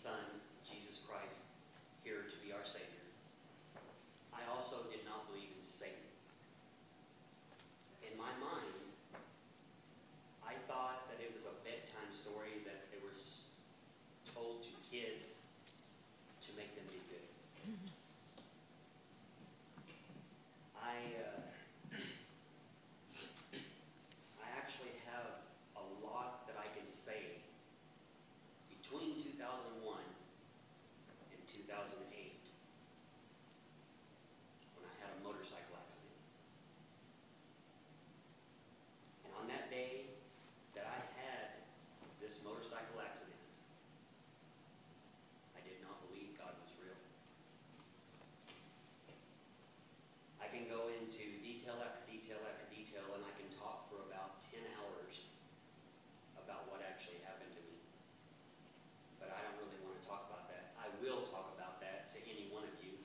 Son, Jesus Christ, here to be our Savior. I also did not believe in Satan. In my mind, I thought that it was a bedtime story that it was told to kids to make them be good. I actually have a lot that I can say between 2001 and 2008 when I had a motorcycle accident. And on that day that I had this motorcycle accident, I did not believe God was real. I can go into detail after detail after detail, and I can talk for about 10 hours about what actually happened to me. But I don't really want to talk about that. I will talk about that to any one of you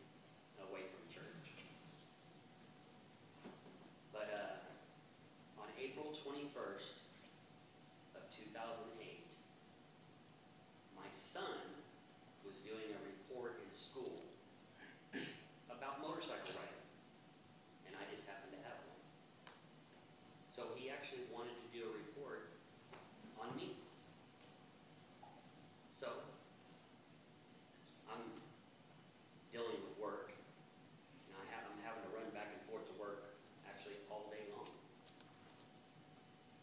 away from church. But on April 21st of 2008, my son was doing a report in school about motorcycle riding, and I just happened to have one. So he actually wanted to do a report on me. So I'm dealing with work, and I'm having to run back and forth to work actually all day long.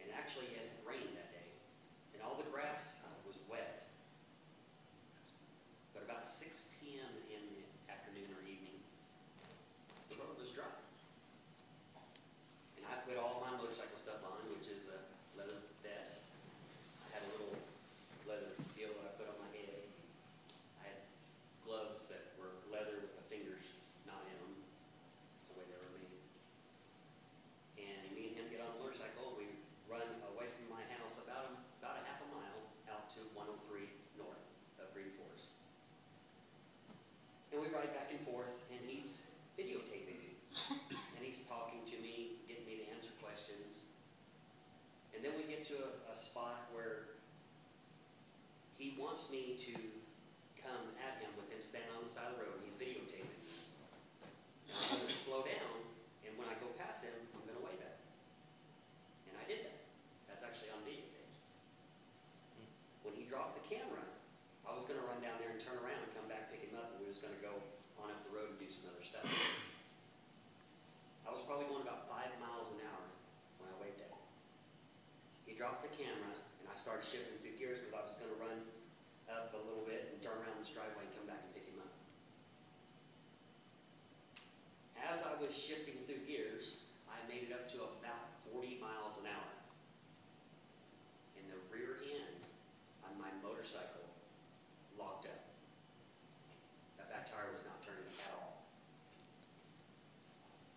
And actually it had rained that day, and all the grass was wet. But about 6 p.m. in the afternoon or evening, the road was dry. And I put all my motorcycle stuff on, which is a leather vest. I had a little leather deal that I put on my head. I had gloves that were leather with the fingers not in them, the way they were made. And me and him get on the motorcycle, and we run away from my house about a half a mile out to 103 north of Green Forest. And we ride back and forth, and he's videotaping me. And he's talking to me, getting me to answer questions. And then we get to a spot where he wants me to come at him with him standing on the side of the road, and he's videotaping me. Now I'm going to slow down, and when I go past him, I'm going to wave at him. And I did that. That's actually on videotape. When he dropped the camera, I was going to run down there and turn around and come back, pick him up, and we was going to go on up the road and do some other stuff. I was probably going about 5 miles an hour when I waved at him. He dropped the camera, and I started shifting through gears because I was going to run up a little bit and turn around this driveway and come back and pick him up. As I was shifting through gears, I made it up to about 40 miles an hour. And the rear end on my motorcycle locked up. That back tire was not turning at all.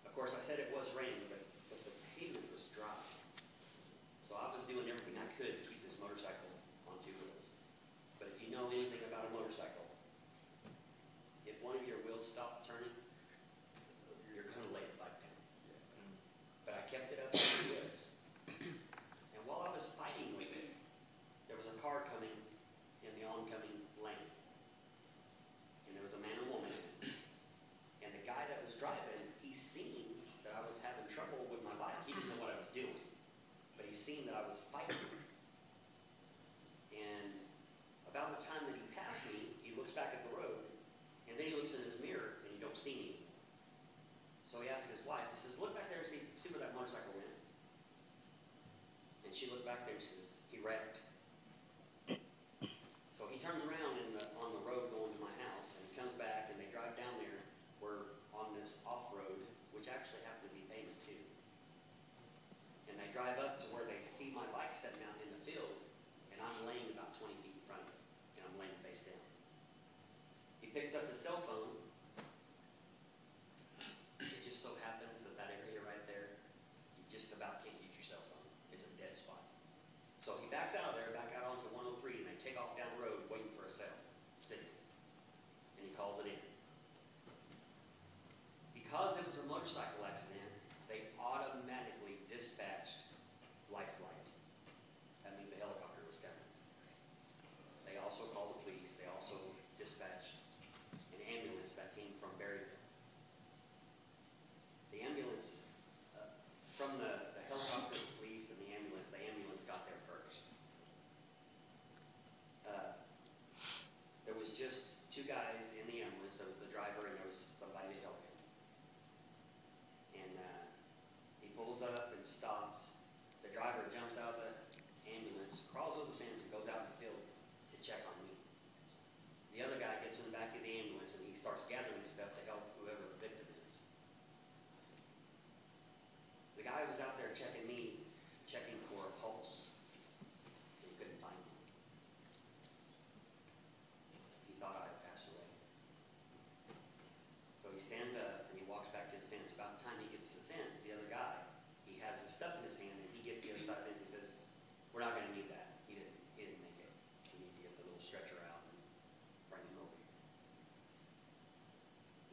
Of course, I said it was raining, but the pavement was dry. So I was doing everything I could to keep this motorcycle on two wheels. But if you know anything about a motorcycle, if one of your wheels stopped turning, you're going to lay the bike down. But I kept it up on two wheels. And while I was fighting with it, there was a car coming in the oncoming lane. And there was a man and woman in it. And the guy that was driving, he seen that I was having trouble with my bike. He didn't know what I was doing. But he seen that I was fighting. And about the time that he passed me, he looks back at the road. And then he looks in his mirror, and he don't see me. So he asks his wife, he says, look back there and see where that motorcycle went. And she looked back there and says, he wrecked. So he turns around on the road going to my house, and he comes back, and they drive down there. We're on this off-road, which actually happened to be pavement too. And they drive up to where they see my bike sitting out in the field, and I'm laying about 20 feet in front of it, and I'm laying face down. He picks up his cell phone. It just so happens that area right there, you just about can't use your cell phone. It's a dead spot. So he backs out of there, back out onto 103, and they take off down the road waiting for a signal. And he calls it in. Because it was a motorcycle accident, they automatically dispatched life flight. That means the helicopter was coming. They also called the police. They also crawls over the fence and goes out in the field to check on me. The other guy gets in the back of the ambulance and he starts gathering stuff to help whoever the victim is. The guy was out there checking me, checking for a pulse. He couldn't find me. He thought I had passed away. So he stands up and he walks back to the fence. About the time he gets to the fence, the other guy, he has his stuff in his hand and he gets to the other side of the fence. He says, "We're not going to need that. He didn't make it. We need to get the little stretcher out and bring him over here."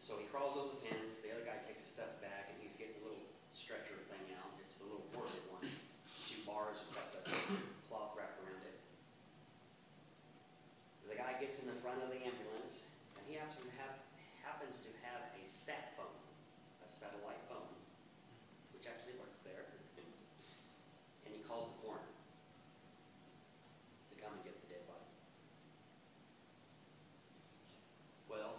So he crawls over the fence. The other guy takes his stuff back and he's getting a little stretcher thing out. It's the little portable one. 2 bars, it's got the cloth wrapped around it. The guy gets in the front of the ambulance and he happens to have a sat phone, a satellite phone, which actually works there. And he calls the coroner to come and get the dead body. Well,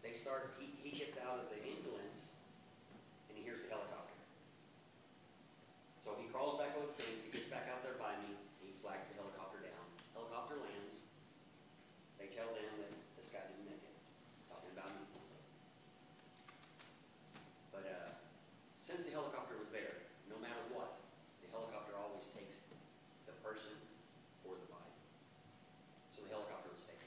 he gets out of the ambulance and he hears the helicopter. So he crawls back over the fence, he gets back out there by me, he flags the helicopter down. Helicopter lands. They tell them that this guy didn't make it. Talking about me. But since the helicopter was there, no matter what, the helicopter always takes the person or the body. So the helicopter was taken.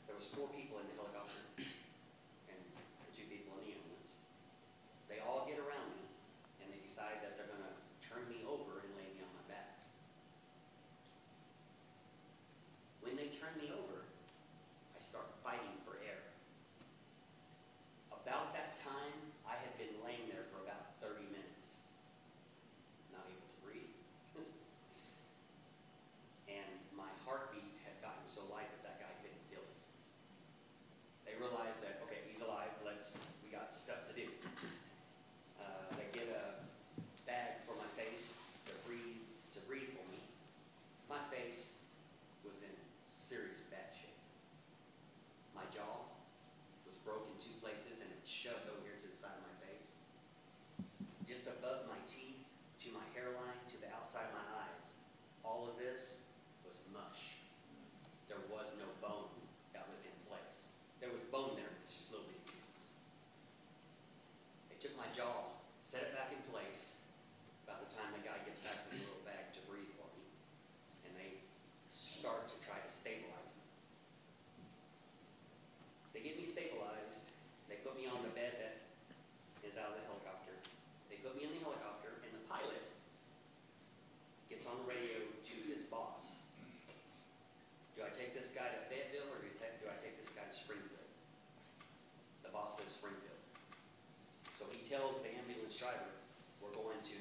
There was 4 people in the helicopter and the 2 people in the ambulance. They all get around me and they decide that they're going to turn me over and lay me on my back. When they turn me over, I start fighting for air. About that time, I had been laying there for about 30 minutes, not able to breathe. And my heartbeat had gotten so light that guy couldn't feel it. They realized that, okay, he's alive, we got stuff to do. They get a bag for my face to breathe for me. My face was in serious bad shape. My jaw was broken 2 places and it's shoved over here to the side of my face. Just above my teeth, to my hairline, to the outside of my eyes, all of this was mush. There was no bone that was in place. There was bone there, it's just little bitty pieces. They took my jaw, set it back in place. About the time the guy gets back with the little bag to breathe for me, and they start to try to stabilize me. They get me stabilized. They put me on the bed that is out of the helicopter. They put me in the helicopter, and the pilot gets on the radio to his boss. "Do I take this guy to Fayetteville or do I take this guy to Springfield?" The boss says Springfield. So he tells the ambulance driver, "We're going to